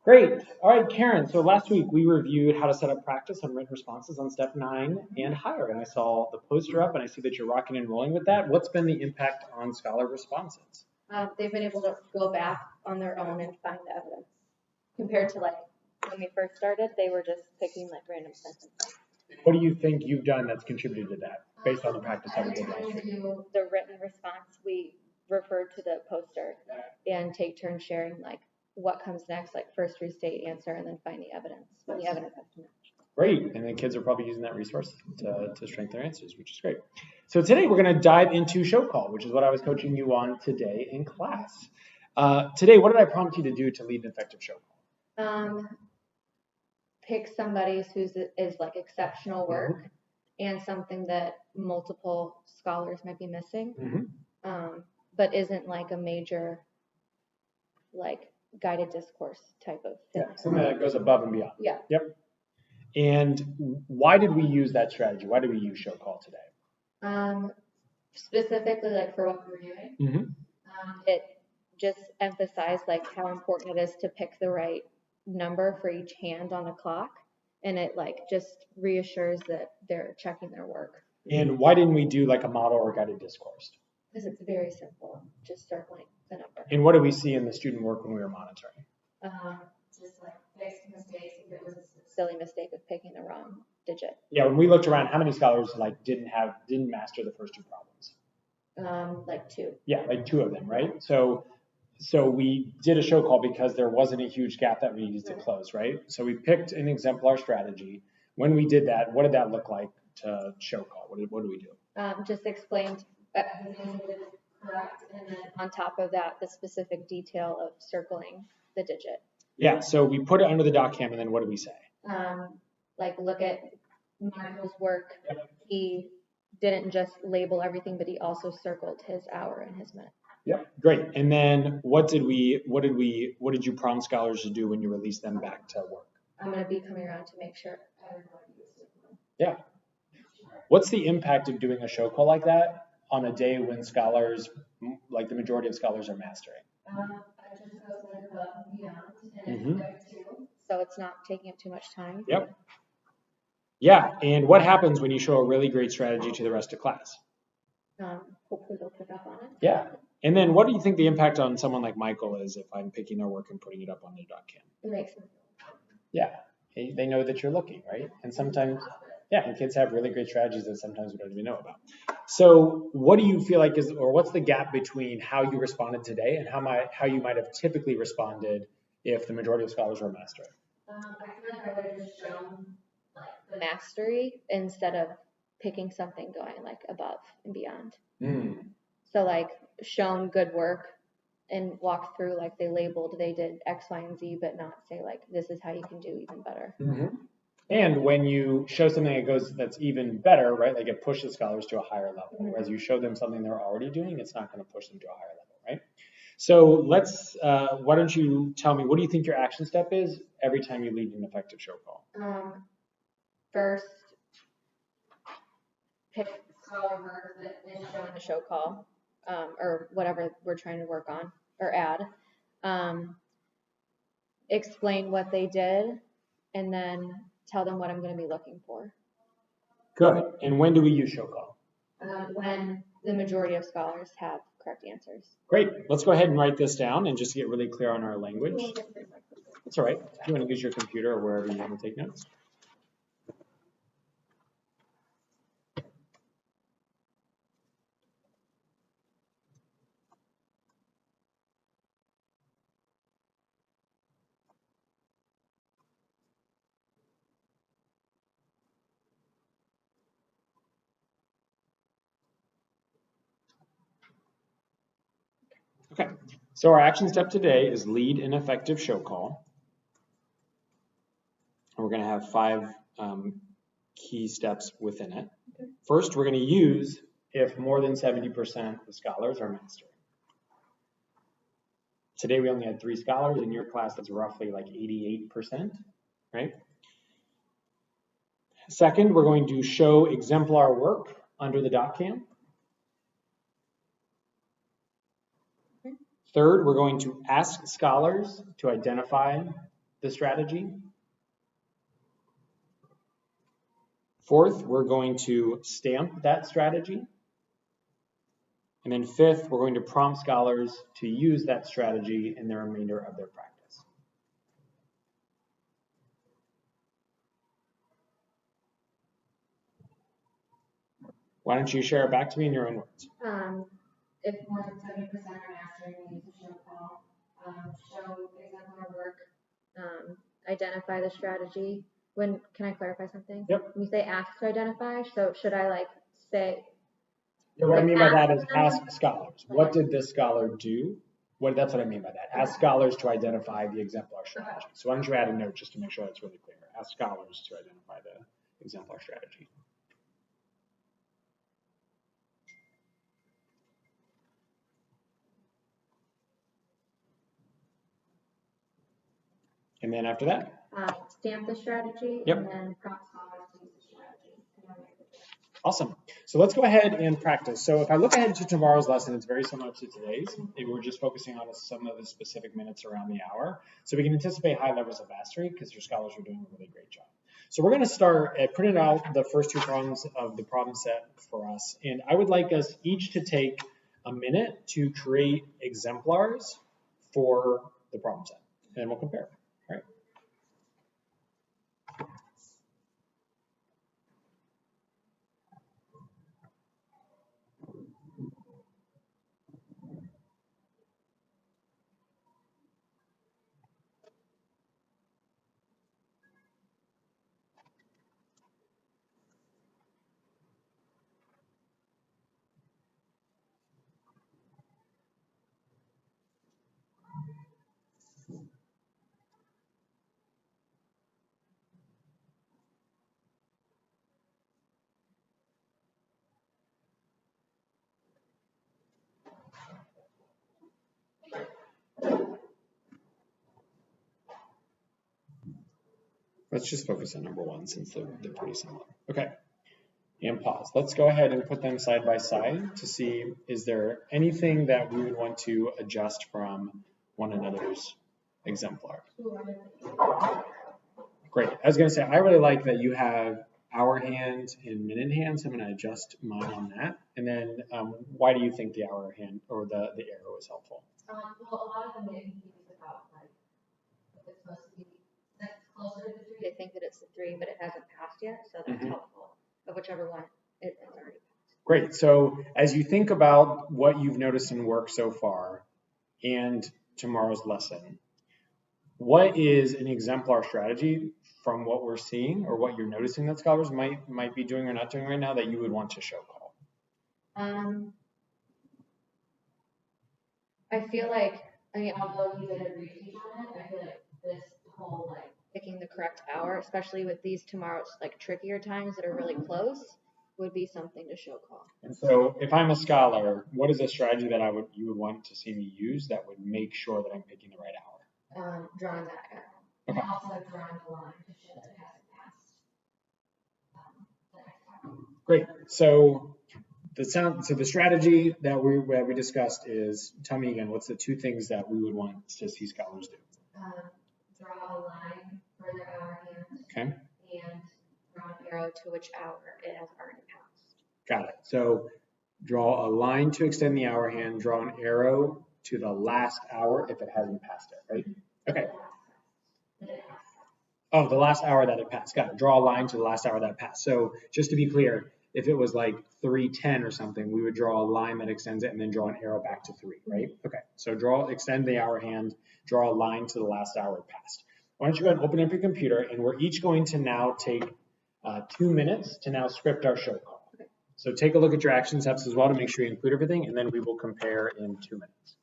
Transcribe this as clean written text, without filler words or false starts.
Great. All right, Karen. So last week we reviewed how to set up practice on written responses on step 9 and higher. And I saw the poster up and I see that you're rocking and rolling with that. What's been the impact on scholar responses? They've been able to go back on their own and find the evidence. Compared to like when we first started, they were just picking like random sentences. What do you think you've done that's contributed to that based on the practice that we did last week? Do the written response, we refer to the poster and take turns sharing like what comes next, like first restate answer and then find the evidence when the evidence has to match. Great. And then kids are probably using that resource to strengthen their answers, which is great. So today we're going to dive into show call, which is what I was coaching you on today in class. Today, what did I prompt you to do to lead an effective show call? Pick somebody who's is like exceptional work and something that multiple scholars might be missing, but isn't like a major like guided discourse type of thing. Yeah, something that goes above and beyond. Yeah. Yep. And why did we use that strategy? Why did we use show call today? Specifically, like for what we're doing, it just emphasized like how important it is to pick the right number for each hand on the clock, and it like just reassures that they're checking their work. And why didn't we do like a model or guided discourse? Because it's very simple, just circling the number. And what do we see in the student work when we were monitoring? Just like fixed mistakes if it was a silly mistake of picking the wrong digit. Yeah, when we looked around, how many scholars like didn't master the first two problems? Like 2. Yeah, like 2 of them, right? So we did a show call because there wasn't a huge gap that we needed to close, right? So we picked an exemplar strategy. When we did that, what did that look like to show call? What do we do? Just explained everything is correct, and then on top of that, the specific detail of circling the digit. Yeah, so we put it under the doc cam, and then what do we say? Like look at Michael's work. Yep. He didn't just label everything, but he also circled his hour and his minute. Yep, great. And then what did you prompt scholars to do when you released them back to work? I'm going to be coming around to make sure everybody uses it. Yeah. What's the impact of doing a show call like that on a day when scholars, like the majority of scholars, are mastering? I just go like above and beyond, and it's too, so it's not taking up too much time. Yep. Yeah, and what happens when you show a really great strategy to the rest of class? Hopefully they'll pick up on it. Yeah. And then what do you think the impact on someone like Michael is if I'm picking their work and putting it up on their doc cam? It makes them feel Yeah. They know that you're looking, right? And sometimes, and kids have really great strategies that sometimes we don't even know about. So what do you feel like what's the gap between how you responded today and how you might have typically responded if the majority of scholars were mastering? I feel like I would have just shown like the mastery instead of picking something going like above and beyond. So like shown good work and walk through like they labeled, they did X, Y, and Z, but not say like this is how you can do even better. And when you show something that's even better, right? Like it pushes scholars to a higher level. Whereas you show them something they're already doing, it's not going to push them to a higher level, right? So why don't you tell me, what do you think your action step is every time you lead an effective show call? First, pick scholar work that is shown in the show call, or whatever we're trying to work on or add. Explain what they did, and then tell them what I'm going to be looking for. Good. And when do we use show call? When the majority of scholars have correct answers. Great. Let's go ahead and write this down and just get really clear on our language. That's all right. If you want to use your computer or wherever you want to take notes. Okay, so our action step today is lead an effective show call. And we're going to have 5 key steps within it. First, we're going to use if more than 70% of scholars are mastering. Today we only had 3 scholars. In your class, that's roughly like 88%, right? Second, we're going to show exemplar work under the doc cam. Third, we're going to ask scholars to identify the strategy. Fourth, we're going to stamp that strategy. And then fifth, we're going to prompt scholars to use that strategy in the remainder of their practice. Why don't you share it back to me in your own words? If more than 70% are mastering, we need to show call, show exemplar work, identify the strategy. Can I clarify something? Yep. When you say ask to identify, so should I like say? Yeah, what I mean by that is ask scholars. What did this scholar do? That's what I mean by that. Ask scholars to identify the exemplar strategy. So why don't you add a note just to make sure that's really clear. Ask scholars to identify the exemplar strategy. And then after that? Stamp the strategy, yep. And then prompt scholars to use the strategy. Awesome. So let's go ahead and practice. So if I look ahead to tomorrow's lesson, it's very similar to today's. We're just focusing on some of the specific minutes around the hour. So we can anticipate high levels of mastery because your scholars are doing a really great job. So we're going to start at printing out the first two problems of the problem set for us. And I would like us each to take a minute to create exemplars for the problem set. And then we'll compare. All right. Let's just focus on number one since they're pretty similar. Okay, and pause. Let's go ahead and put them side by side to see, is there anything that we would want to adjust from one another's exemplar? Great. I was going to say, I really like that you have hour hand and minute hand, so I'm going to adjust mine on that. And then why do you think the hour hand or the arrow is helpful? Well, a lot of them get confused about like it's supposed to be that's closer to the 3. They think that it's the 3, but it hasn't passed yet, so that's helpful. But whichever one it's already passed. Great. So as you think about what you've noticed in work so far and tomorrow's lesson, what is an exemplar strategy from what we're seeing or what you're noticing that scholars might be doing or not doing right now that you would want to show call? I feel like, although we did a reteach on it, I feel like this whole like picking the correct hour, especially with these tomorrow's like trickier times that are really close, would be something to show call. And so if I'm a scholar, what is a strategy that you would want to see me use that would make sure that I'm picking the right hour? Drawing that arrow. Okay. And also drawing the line to show that it hasn't passed the next hour. Great. So the strategy that we discussed is, tell me again, what's the two things that we would want to see scholars do? Draw a line for their hour hand. Okay. And draw an arrow to which hour it has already passed. Got it. So draw a line to extend the hour hand, draw an arrow to the last hour if it hasn't passed it, right? Okay. Oh, the last hour that it passed. Got it. Draw a line to the last hour that it passed. So just to be clear, if it was like 3:10 or something, we would draw a line that extends it and then draw an arrow back to 3, right? Okay. So extend the hour hand, draw a line to the last hour it passed. Why don't you go ahead and open up your computer, and we're each going to now take 2 minutes to now script our show call. So take a look at your action steps as well to make sure you include everything, and then we will compare in 2 minutes.